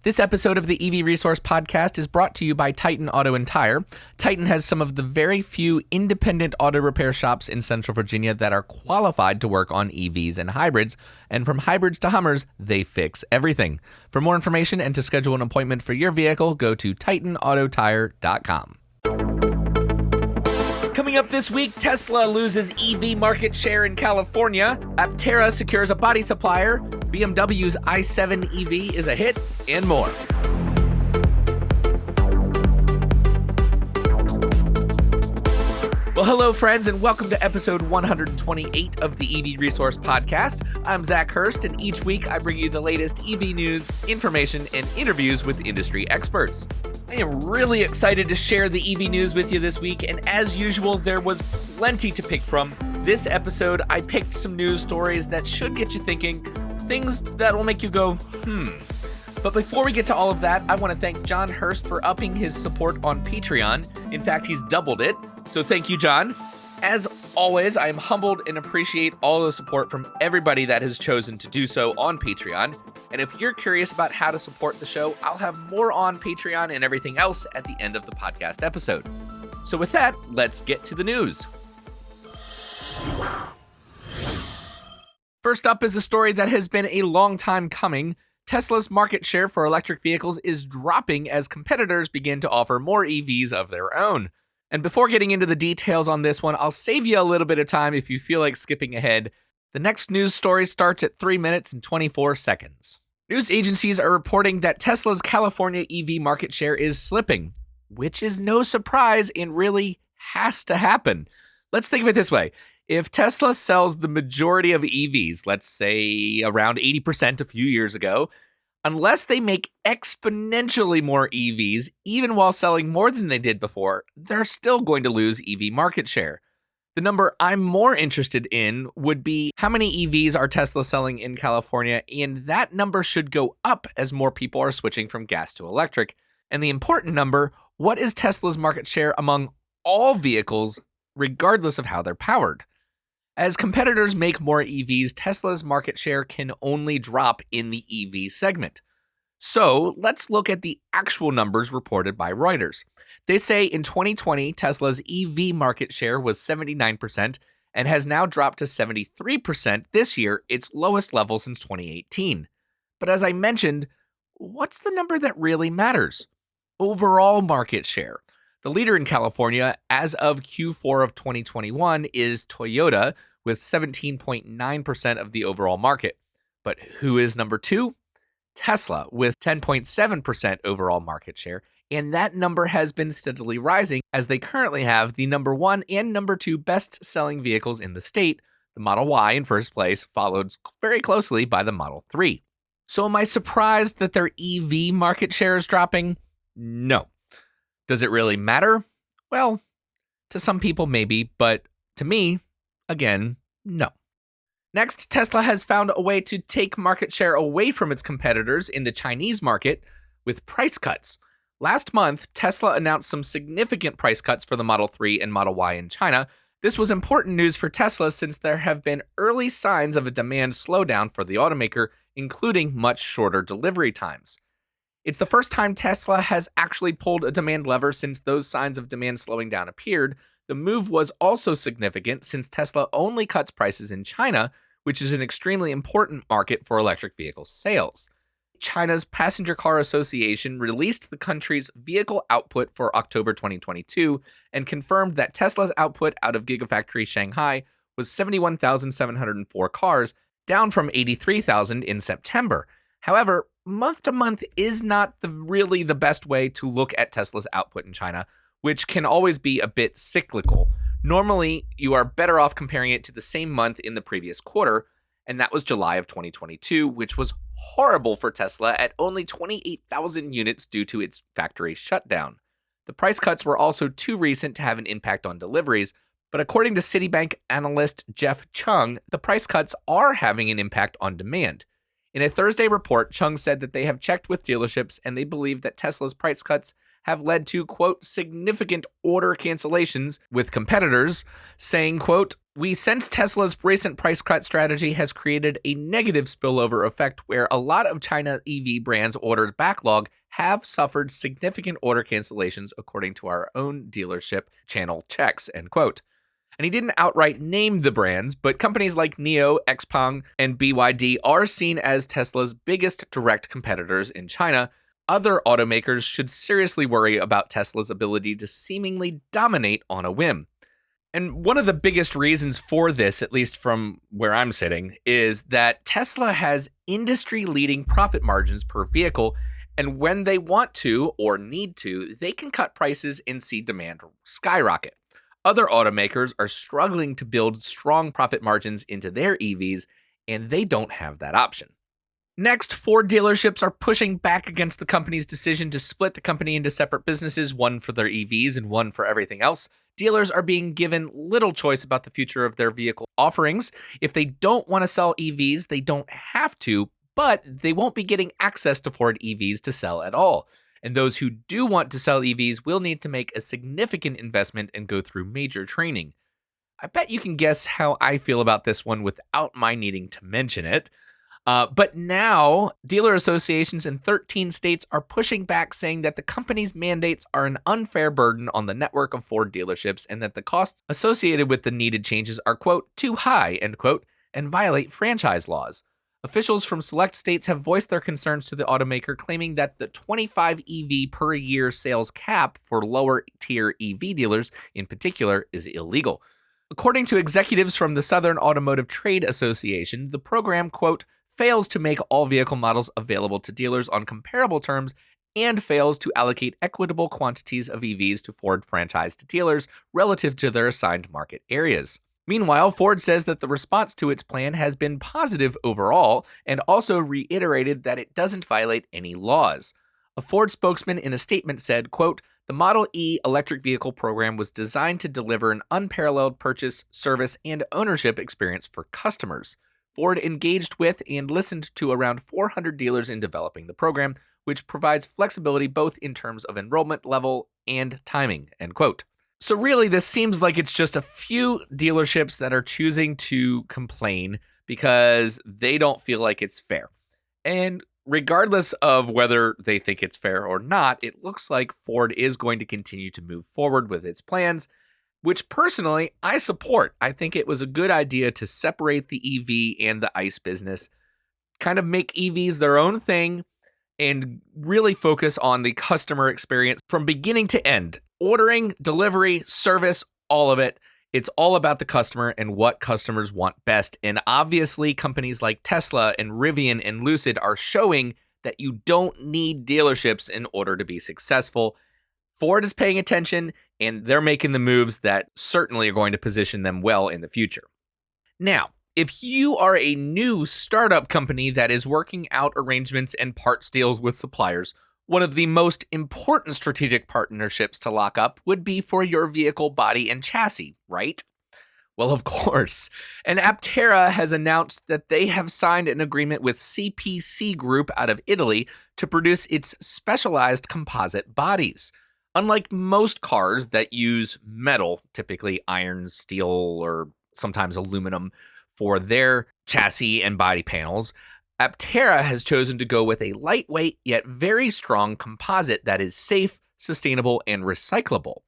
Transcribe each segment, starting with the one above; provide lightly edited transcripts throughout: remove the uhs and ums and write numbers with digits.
This episode of the EV Resource Podcast is brought to you by Titan Auto and Tire. Titan has some of the very few independent auto repair shops in Central Virginia that are qualified to work on EVs and hybrids. And from hybrids to Hummers, they fix everything. For more information and to schedule an appointment for your vehicle, go to TitanAutoTire.com. Coming up this week, Tesla loses EV market share in California, Aptera secures a body supplier, BMW's i7 EV is a hit, and more. Well, hello, friends, and welcome to episode 128 of the EV Resource Podcast. I'm Zach Hurst, and each week I bring you the latest EV news, information, and interviews with industry experts. I am really excited to share the EV news with you this week, and as usual, there was plenty to pick from. This episode, I picked some news stories that should get you thinking, things that will make you go, But before we get to all of that, I want to thank John Hurst for upping his support on Patreon. In fact, he's doubled it. So thank you, John. As always, I am humbled and appreciate all the support from everybody that has chosen to do so on Patreon. And if you're curious about how to support the show, I'll have more on Patreon and everything else at the end of the podcast episode. So with that, let's get to the news. First up is a story that has been a long time coming. Tesla's market share for electric vehicles is dropping as competitors begin to offer more EVs of their own. And before getting into the details on this one, I'll save you a little bit of time if you feel like skipping ahead. The next news story starts at 3 minutes and 24 seconds. News agencies are reporting that Tesla's California EV market share is slipping, which is no surprise and really has to happen. Let's think of it this way. If Tesla sells the majority of EVs, let's say around 80% a few years ago, unless they make exponentially more EVs, even while selling more than they did before, they're still going to lose EV market share. The number I'm more interested in would be how many EVs are Tesla selling in California, and that number should go up as more people are switching from gas to electric. And the important number, what is Tesla's market share among all vehicles, regardless of how they're powered? As competitors make more EVs, Tesla's market share can only drop in the EV segment. So let's look at the actual numbers reported by Reuters. They say in 2020, Tesla's EV market share was 79% and has now dropped to 73% this year, its lowest level since 2018. But as I mentioned, what's the number that really matters? Overall market share. The leader in California as of Q4 of 2021 is Toyota with 17.9% of the overall market. But who is number two? Tesla with 10.7% overall market share. And that number has been steadily rising as they currently have the number one and number two best-selling vehicles in the state, the Model Y in first place, followed very closely by the Model 3. So am I surprised that their EV market share is dropping? No. Does it really matter? Well, to some people maybe, but to me, again, no. Next, Tesla has found a way to take market share away from its competitors in the Chinese market with price cuts. Last month, Tesla announced some significant price cuts for the Model 3 and Model Y in China. This was important news for Tesla since there have been early signs of a demand slowdown for the automaker, including much shorter delivery times. It's the first time Tesla has actually pulled a demand lever since those signs of demand slowing down appeared. The move was also significant since Tesla only cuts prices in China, which is an extremely important market for electric vehicle sales. China's Passenger Car Association released the country's vehicle output for October 2022 and confirmed that Tesla's output out of Gigafactory Shanghai was 71,704 cars, down from 83,000 in September. However, month to month is not really the best way to look at Tesla's output in China, which can always be a bit cyclical. Normally, you are better off comparing it to the same month in the previous quarter, and that was July of 2022, which was horrible for Tesla at only 28,000 units due to its factory shutdown. The price cuts were also too recent to have an impact on deliveries, but according to Citibank analyst Jeff Chung, the price cuts are having an impact on demand. In a Thursday report, Chung said that they have checked with dealerships and they believe that Tesla's price cuts have led to, quote, significant order cancellations, with competitors saying, quote, we sense Tesla's recent price cut strategy has created a negative spillover effect where a lot of China EV brands' ordered backlog have suffered significant order cancellations according to our own dealership channel checks, end quote. And he didn't outright name the brands, but companies like NIO, XPeng, and BYD are seen as Tesla's biggest direct competitors in China. Other automakers should seriously worry about Tesla's ability to seemingly dominate on a whim. And one of the biggest reasons for this, at least from where I'm sitting, is that Tesla has industry-leading profit margins per vehicle, and when they want to or need to, they can cut prices and see demand skyrocket. Other automakers are struggling to build strong profit margins into their EVs, and they don't have that option. Next, Ford dealerships are pushing back against the company's decision to split the company into separate businesses, one for their EVs and one for everything else. Dealers are being given little choice about the future of their vehicle offerings. If they don't want to sell EVs, they don't have to, but they won't be getting access to Ford EVs to sell at all. And those who do want to sell EVs will need to make a significant investment and go through major training. I bet you can guess how I feel about this one without my needing to mention it. But now, dealer associations in 13 states are pushing back, saying that the company's mandates are an unfair burden on the network of Ford dealerships and that the costs associated with the needed changes are, quote, too high, end quote, and violate franchise laws. Officials from select states have voiced their concerns to the automaker, claiming that the 25 EV per year sales cap for lower tier EV dealers in particular is illegal. According to executives from the Southern Automotive Trade Association, the program, quote, fails to make all vehicle models available to dealers on comparable terms and fails to allocate equitable quantities of EVs to Ford franchised dealers relative to their assigned market areas. Meanwhile, Ford says that the response to its plan has been positive overall and also reiterated that it doesn't violate any laws. A Ford spokesman in a statement said, quote, the Model E electric vehicle program was designed to deliver an unparalleled purchase, service, and ownership experience for customers. Ford engaged with and listened to around 400 dealers in developing the program, which provides flexibility both in terms of enrollment level and timing, end quote. So really, this seems like it's just a few dealerships that are choosing to complain because they don't feel like it's fair. And regardless of whether they think it's fair or not, it looks like Ford is going to continue to move forward with its plans, which personally I support. I think it was a good idea to separate the EV and the ICE business, kind of make EVs their own thing, and really focus on the customer experience from beginning to end. Ordering, delivery, service, all of it. It's all about the customer and what customers want best. And obviously, companies like Tesla and Rivian and Lucid are showing that you don't need dealerships in order to be successful. Ford is paying attention, and they're making the moves that certainly are going to position them well in the future. Now, if you are a new startup company that is working out arrangements and parts deals with suppliers, one of the most important strategic partnerships to lock up would be for your vehicle body and chassis, right? Well, of course. And Aptera has announced that they have signed an agreement with CPC Group out of Italy to produce its specialized composite bodies. Unlike most cars that use metal, typically iron, steel, or sometimes aluminum, for their chassis and body panels, Aptera has chosen to go with a lightweight yet very strong composite that is safe, sustainable, and recyclable.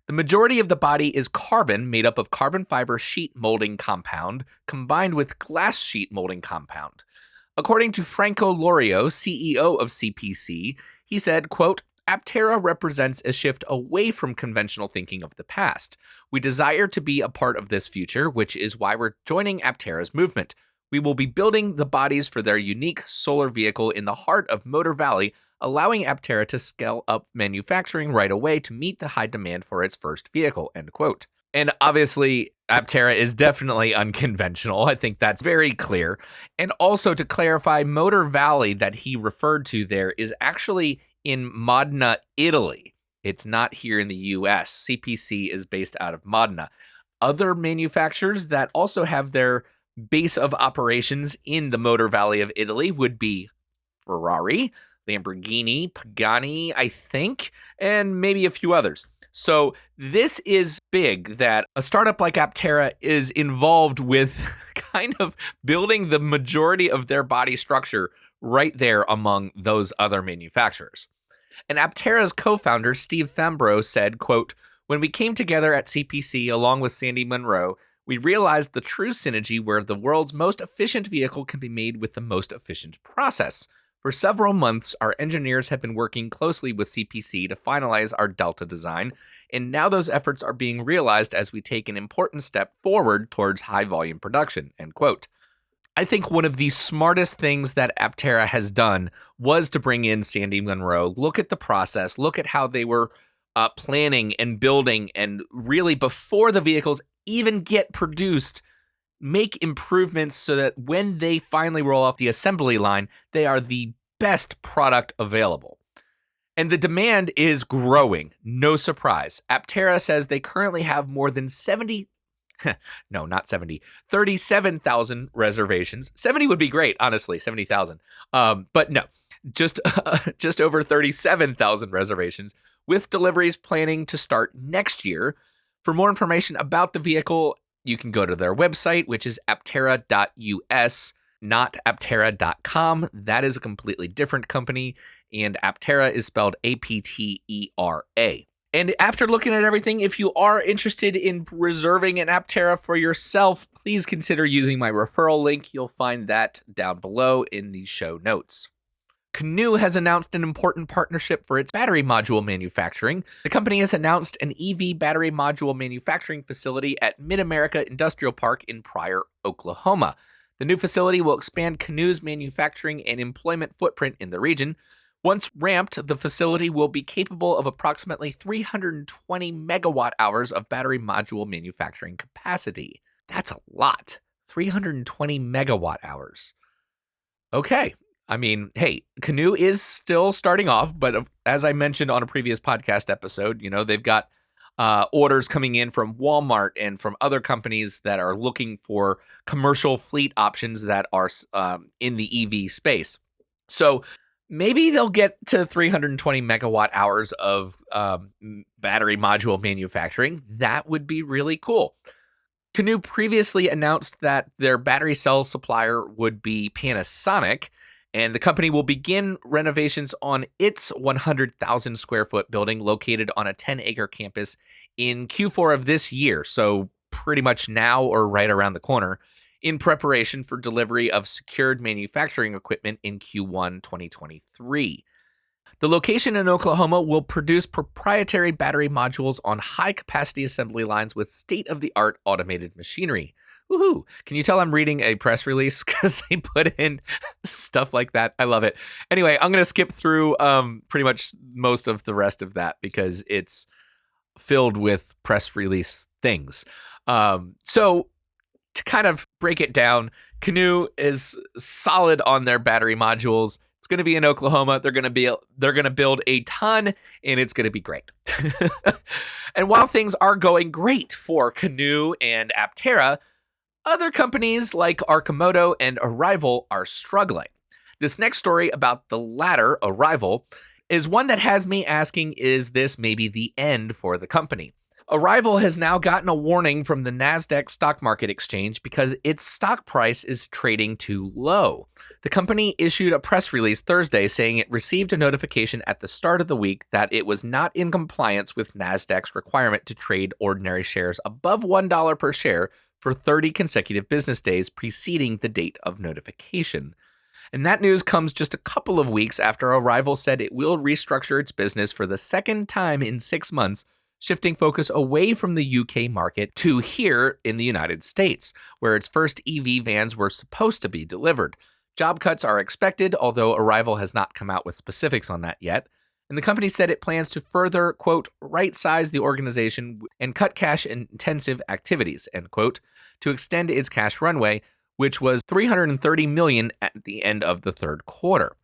The majority of the body is carbon, made up of carbon fiber sheet molding compound combined with glass sheet molding compound. According to Franco Lorio, CEO of CPC, he said, quote, Aptera represents a shift away from conventional thinking of the past. We desire to be a part of this future, which is why we're joining Aptera's movement. We will be building the bodies for their unique solar vehicle in the heart of Motor Valley, allowing Aptera to scale up manufacturing right away to meet the high demand for its first vehicle, end quote. And obviously, Aptera is definitely unconventional. I think that's very clear. And also to clarify, Motor Valley that he referred to there is actually in Modena, Italy. It's not here in the US. CPC is based out of Modena. Other manufacturers that also have their base of operations in the Motor Valley of Italy would be Ferrari, Lamborghini, Pagani, I think, and maybe a few others. So this is big that a startup like Aptera is involved with kind of building the majority of their body structure right there among those other manufacturers. And Aptera's co-founder, Steve Fambro, said, quote, "When we came together at CPC along with Sandy Munro, we realized the true synergy where the world's most efficient vehicle can be made with the most efficient process. For several months, our engineers have been working closely with CPC to finalize our Delta design, and now those efforts are being realized as we take an important step forward towards high-volume production," end quote. I think one of the smartest things that Aptera has done was to bring in Sandy Munro, look at the process, look at how they were planning and building, and really before the vehicles even get produced, make improvements so that when they finally roll off the assembly line, they are the best product available. And the demand is growing, no surprise. Aptera says they currently have more than 37,000 reservations. 70 would be great, honestly, 70,000. But no, just over 37,000 reservations, with deliveries planning to start next year. For more information about the vehicle, you can go to their website, which is aptera.us, not aptera.com. That is a completely different company, and Aptera is spelled Aptera. And after looking at everything, if you are interested in reserving an Aptera for yourself, please consider using my referral link. You'll find that down below in the show notes. Canoo has announced an important partnership for its battery module manufacturing. The company has announced an EV battery module manufacturing facility at Mid-America Industrial Park in Pryor, Oklahoma. The new facility will expand Canoo's manufacturing and employment footprint in the region. Once ramped, the facility will be capable of approximately 320 megawatt hours of battery module manufacturing capacity. That's a lot. 320 megawatt hours. Okay. I mean, hey, Canoo is still starting off, but as I mentioned on a previous podcast episode, they've got orders coming in from Walmart and from other companies that are looking for commercial fleet options that are in the EV space. So maybe they'll get to 320 megawatt hours of battery module manufacturing. That would be really cool. Canoo previously announced that their battery cell supplier would be Panasonic, and the company will begin renovations on its 100,000 square foot building located on a 10-acre campus in Q4 of this year, so pretty much now or right around the corner, in preparation for delivery of secured manufacturing equipment in Q1 2023. The location in Oklahoma will produce proprietary battery modules on high-capacity assembly lines with state-of-the-art automated machinery. Woohoo! Can you tell I'm reading a press release because they put in stuff like that? I love it. Anyway, I'm going to skip through pretty much most of the rest of that because it's filled with press release things. So to kind of break it down, Canoo is solid on their battery modules. It's going to be in Oklahoma. They're going to build a ton, and it's going to be great. And while things are going great for Canoo and Aptera, other companies like Arcimoto and Arrival are struggling. This next story about the latter, Arrival, is one that has me asking, is this maybe the end for the company? Arrival has now gotten a warning from the NASDAQ stock market exchange because its stock price is trading too low. The company issued a press release Thursday saying it received a notification at the start of the week that it was not in compliance with NASDAQ's requirement to trade ordinary shares above $1 per share for 30 consecutive business days preceding the date of notification. And that news comes just a couple of weeks after Arrival said it will restructure its business for the second time in 6 months, shifting focus away from the UK market to here in the United States, where its first EV vans were supposed to be delivered. Job cuts are expected, although Arrival has not come out with specifics on that yet. And the company said it plans to further, quote, right-size the organization and cut cash-intensive activities, end quote, to extend its cash runway, which was $330 million at the end of the third quarter.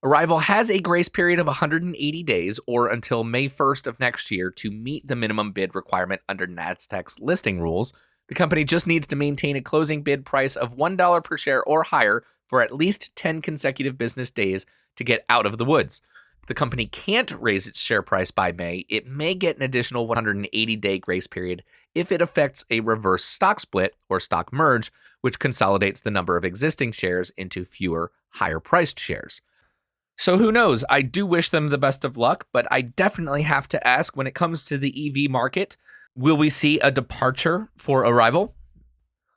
Arrival has a grace period of 180 days, or until May 1st of next year, to meet the minimum bid requirement under NASDAQ's listing rules. The company just needs to maintain a closing bid price of $1 per share or higher for at least 10 consecutive business days to get out of the woods. If the company can't raise its share price by May, it may get an additional 180-day grace period if it affects a reverse stock split or stock merge, which consolidates the number of existing shares into fewer, higher-priced shares. So who knows? I do wish them the best of luck, but I definitely have to ask, when it comes to the EV market, will we see a departure for Arrival?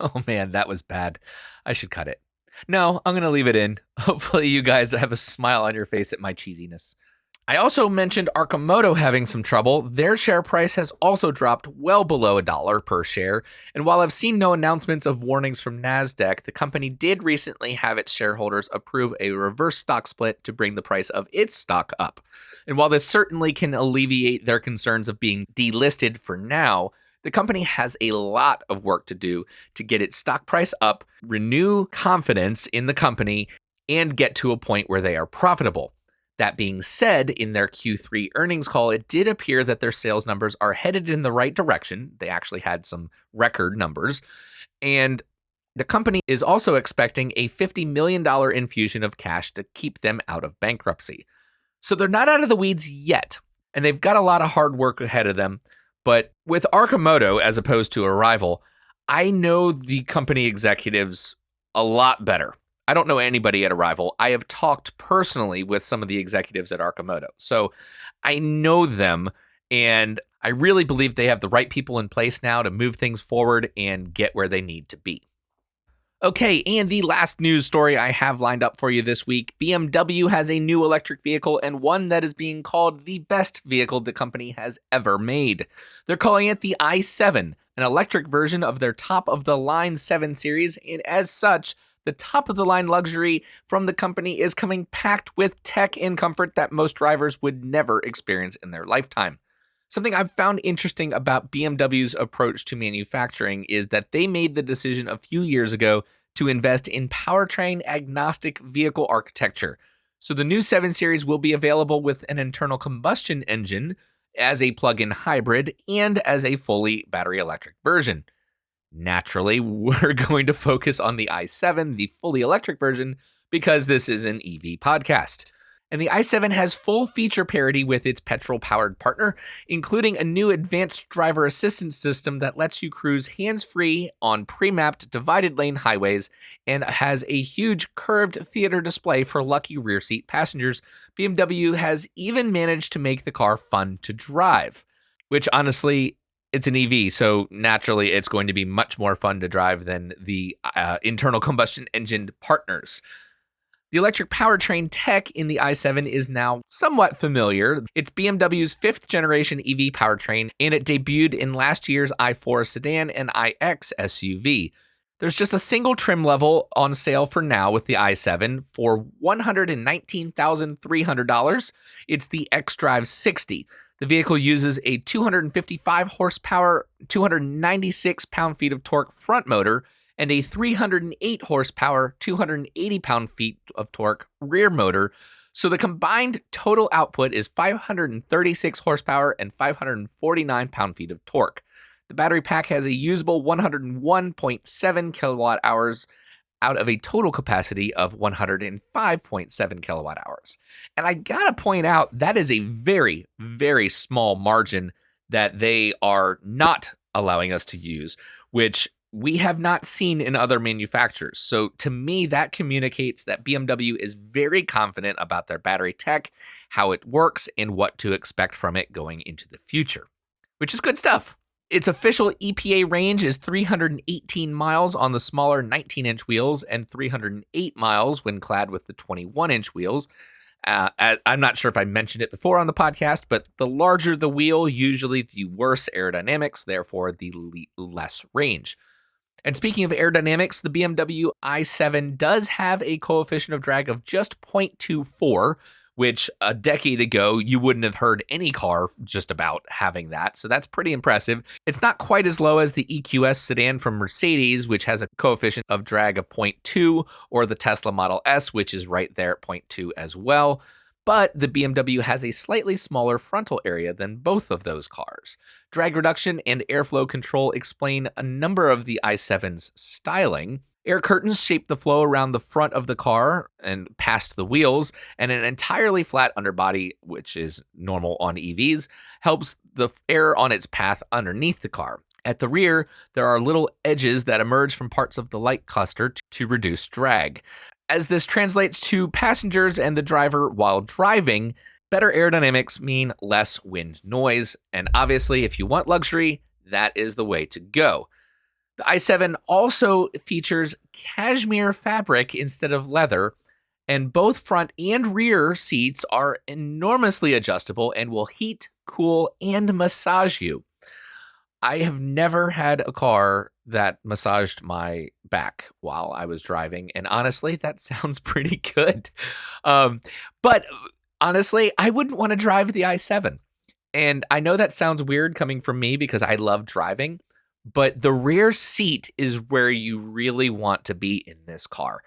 Oh man, that was bad. I should cut it. No, I'm going to leave it in. Hopefully you guys have a smile on your face at my cheesiness. I also mentioned Arcimoto having some trouble. Their share price has also dropped well below $1 per share. And while I've seen no announcements of warnings from NASDAQ, the company did recently have its shareholders approve a reverse stock split to bring the price of its stock up. And while this certainly can alleviate their concerns of being delisted for now, the company has a lot of work to do to get its stock price up, renew confidence in the company, and get to a point where they are profitable. That being said, in their Q3 earnings call, it did appear that their sales numbers are headed in the right direction. They actually had some record numbers. And the company is also expecting a $50 million infusion of cash to keep them out of bankruptcy. So they're not out of the weeds yet, and they've got a lot of hard work ahead of them. But with Arcimoto, as opposed to Arrival, I know the company executives a lot better. I don't know anybody at Arrival. I have talked personally with some of the executives at Arcimoto. So I know them, and I really believe they have the right people in place now to move things forward and get where they need to be. Okay, and the last news story I have lined up for you this week, BMW has a new electric vehicle, and one that is being called the best vehicle the company has ever made. They're calling it the i7, an electric version of their top-of-the-line 7 Series, and as such, the top-of-the-line luxury from the company is coming packed with tech and comfort that most drivers would never experience in their lifetime. Something I've found interesting about BMW's approach to manufacturing is that they made the decision a few years ago to invest in powertrain-agnostic vehicle architecture. So the new 7 Series will be available with an internal combustion engine, as a plug-in hybrid, and as a fully battery electric version. Naturally, we're going to focus on the i7, the fully electric version, because this is an EV podcast. And the i7 has full feature parity with its petrol-powered partner, including a new advanced driver assistance system that lets you cruise hands-free on pre-mapped divided lane highways, and has a huge curved theater display for lucky rear seat passengers. BMW has even managed to make the car fun to drive, which honestly, it's an EV, so naturally it's going to be much more fun to drive than the internal combustion engine partners. The electric powertrain tech in the i7 is now somewhat familiar. It's BMW's 5th generation EV powertrain, and it debuted in last year's i4 sedan and iX SUV. There's just a single trim level on sale for now with the i7 for $119,300. It's the xDrive 60. The vehicle uses a 255 horsepower, 296 pound-feet of torque front motor and a 308 horsepower, 280 pound-feet of torque rear motor. So the combined total output is 536 horsepower and 549 pound-feet of torque. The battery pack has a usable 101.7 kilowatt hours out of a total capacity of 105.7 kilowatt hours. And I gotta point out, that is a very, very small margin that they are not allowing us to use, which we have not seen in other manufacturers. So to me, that communicates that BMW is very confident about their battery tech, how it works, and what to expect from it going into the future, which is good stuff. Its official EPA range is 318 miles on the smaller 19-inch wheels and 308 miles when clad with the 21-inch wheels. I'm not sure if I mentioned it before on the podcast, but the larger the wheel, usually the worse aerodynamics, therefore the less range. And speaking of aerodynamics, the BMW i7 does have a coefficient of drag of just 0.24, which a decade ago, you wouldn't have heard any car just about having that. So that's pretty impressive. It's not quite as low as the EQS sedan from Mercedes, which has a coefficient of drag of 0.2, or the Tesla Model S, which is right there at 0.2 as well. But the BMW has a slightly smaller frontal area than both of those cars. Drag reduction and airflow control explain a number of the i7's styling. Air curtains shape the flow around the front of the car and past the wheels, and an entirely flat underbody, which is normal on EVs, helps the air on its path underneath the car. At the rear, there are little edges that emerge from parts of the light cluster to reduce drag. As this translates to passengers and the driver while driving, better aerodynamics mean less wind noise, and obviously, if you want luxury, that is the way to go. The i7 also features cashmere fabric instead of leather, and both front and rear seats are enormously adjustable and will heat, cool, and massage you. I have never had a car that massaged my back while I was driving, and honestly, that sounds pretty good. But honestly, I wouldn't want to drive the i7. And I know that sounds weird coming from me because I love driving, but the rear seat is where you really want to be in this car.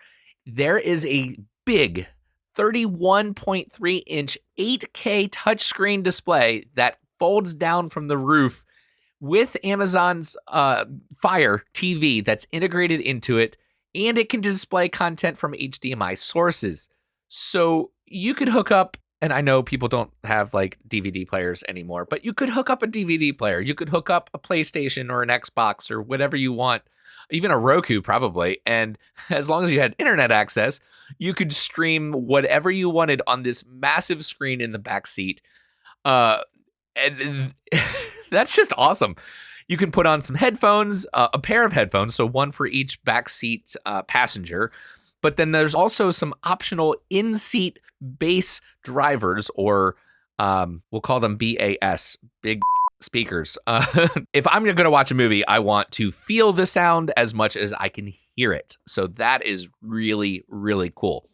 There is a big 31.3-inch 8K touchscreen display that folds down from the roof with Amazon's Fire TV that's integrated into it, and it can display content from HDMI sources. So you could hook up, and I know people don't have like DVD players anymore, but you could hook up a DVD player. You could hook up a PlayStation or an Xbox or whatever you want, even a Roku probably. And as long as you had internet access, you could stream whatever you wanted on this massive screen in the back seat. And that's just awesome. You can put on some headphones, a pair of headphones, so one for each backseat passenger. But then there's also some optional in-seat bass drivers, or we'll call them BAS, big speakers. If I'm going to watch a movie, I want to feel the sound as much as I can hear it. So that is really, really cool.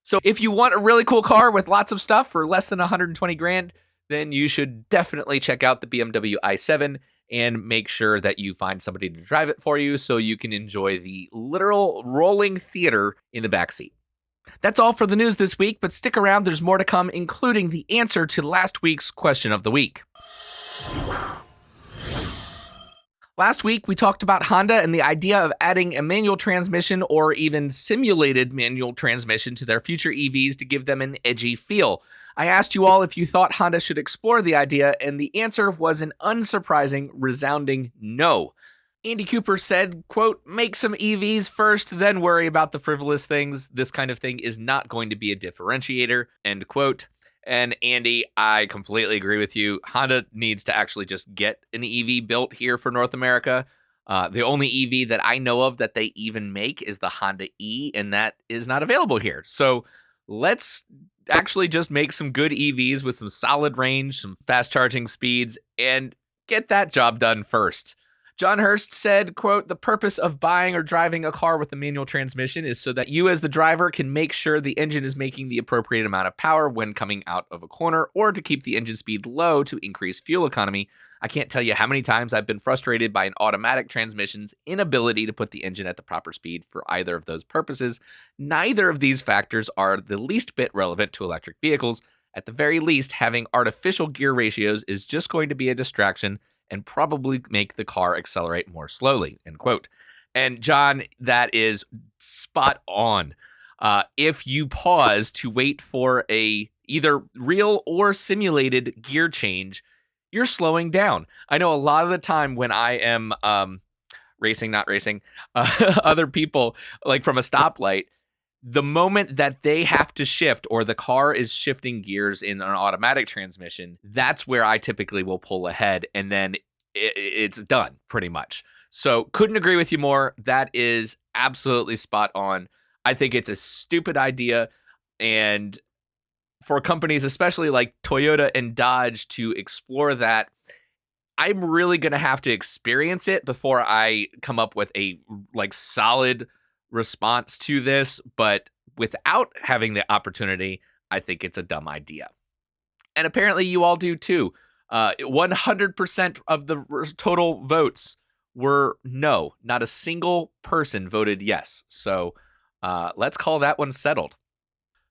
So if you want a really cool car with lots of stuff for less than 120 grand, then you should definitely check out the BMW i7 and make sure that you find somebody to drive it for you so you can enjoy the literal rolling theater in the backseat. That's all for the news this week, but stick around, there's more to come, including the answer to last week's question of the week. Last week, we talked about Honda and the idea of adding a manual transmission or even simulated manual transmission to their future EVs to give them an edgy feel. I asked you all if you thought Honda should explore the idea, and the answer was an unsurprising, resounding no. Andy Cooper said, quote, "Make some EVs first, then worry about the frivolous things. This kind of thing is not going to be a differentiator," end quote. And Andy, I completely agree with you. Honda needs to actually just get an EV built here for North America. The only EV that I know of that they even make is the Honda E, and that is not available here. So let's actually just make some good EVs with some solid range, some fast charging speeds, and get that job done first. John Hurst said, quote, "The purpose of buying or driving a car with a manual transmission is so that you as the driver can make sure the engine is making the appropriate amount of power when coming out of a corner, or to keep the engine speed low to increase fuel economy. I can't tell you how many times I've been frustrated by an automatic transmission's inability to put the engine at the proper speed for either of those purposes. Neither of these factors are the least bit relevant to electric vehicles. At the very least, having artificial gear ratios is just going to be a distraction and probably make the car accelerate more slowly," end quote. And John, that is spot on. If you pause to wait for a either real or simulated gear change, you're slowing down. I know a lot of the time when I am racing, other people, like from a stoplight, the moment that they have to shift or the car is shifting gears in an automatic transmission, that's where I typically will pull ahead, and then it's done pretty much. So couldn't agree with you more. That is absolutely spot on. I think it's a stupid idea, and for companies, especially like Toyota and Dodge, to explore that, I'm really going to have to experience it before I come up with a solid response to this. But without having the opportunity, I think it's a dumb idea. And apparently you all do too. 100% of the total votes were no. Not a single person voted yes. So let's call that one settled.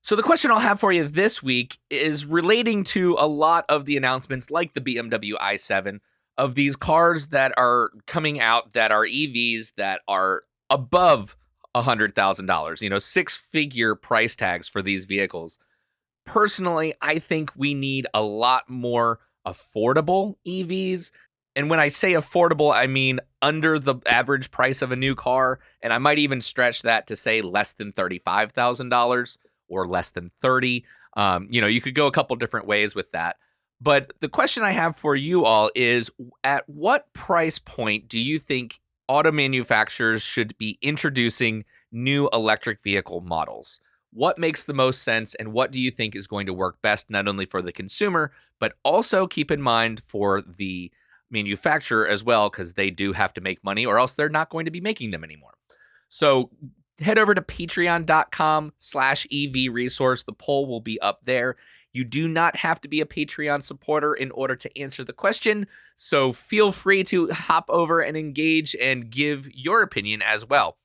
So the question I'll have for you this week is relating to a lot of the announcements like the BMW i7 of these cars that are coming out that are EVs that are above $100,000, six-figure price tags for these vehicles. Personally, I think we need a lot more affordable EVs. And when I say affordable, I mean under the average price of a new car. And I might even stretch that to say less than $35,000 or less than 30. You could go a couple different ways with that. But the question I have for you all is, at what price point do you think auto manufacturers should be introducing new electric vehicle models? What makes the most sense, and what do you think is going to work best, not only for the consumer, but also keep in mind for the manufacturer as well, because they do have to make money, or else they're not going to be making them anymore. So head over to patreon.com/EV resource. The poll will be up there. You do not have to be a Patreon supporter in order to answer the question, so feel free to hop over and engage and give your opinion as well.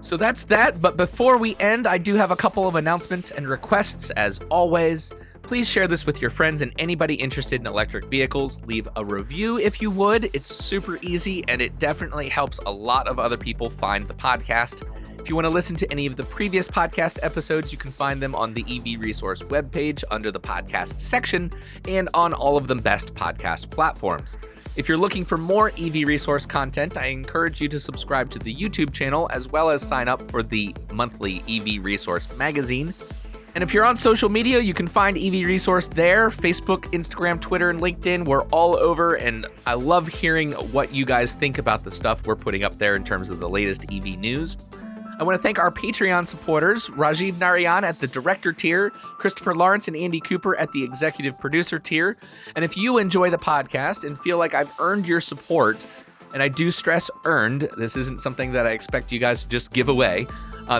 So that's that, but before we end, I do have a couple of announcements and requests as always. Please share this with your friends and anybody interested in electric vehicles. Leave a review if you would. It's super easy, and it definitely helps a lot of other people find the podcast. If you want to listen to any of the previous podcast episodes, you can find them on the EV Resource webpage under the podcast section and on all of the best podcast platforms. If you're looking for more EV Resource content, I encourage you to subscribe to the YouTube channel as well as sign up for the monthly EV Resource magazine. And if you're on social media, you can find EV Resource there: Facebook, Instagram, Twitter, and LinkedIn. We're all over, and I love hearing what you guys think about the stuff we're putting up there in terms of the latest EV news. I want to thank our Patreon supporters, Rajeev Narayan at the director tier, Christopher Lawrence and Andy Cooper at the executive producer tier. And if you enjoy the podcast and feel like I've earned your support, and I do stress earned, this isn't something that I expect you guys to just give away,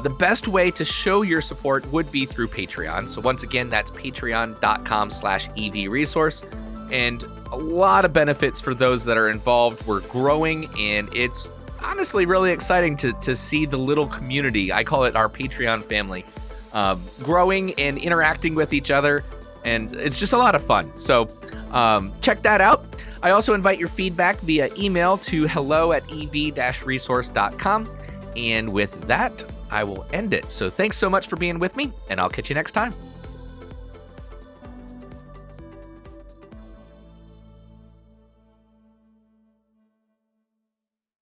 the best way to show your support would be through Patreon. So once again, that's patreon.com/EV resource. And a lot of benefits for those that are involved. We're growing, and it's honestly really exciting to see the little community, I call it our Patreon family, growing and interacting with each other, and it's just a lot of fun. So check that out. I also invite your feedback via email to hello@ev-resource.com, and with that, I will end it. So thanks so much for being with me, and I'll catch you next time.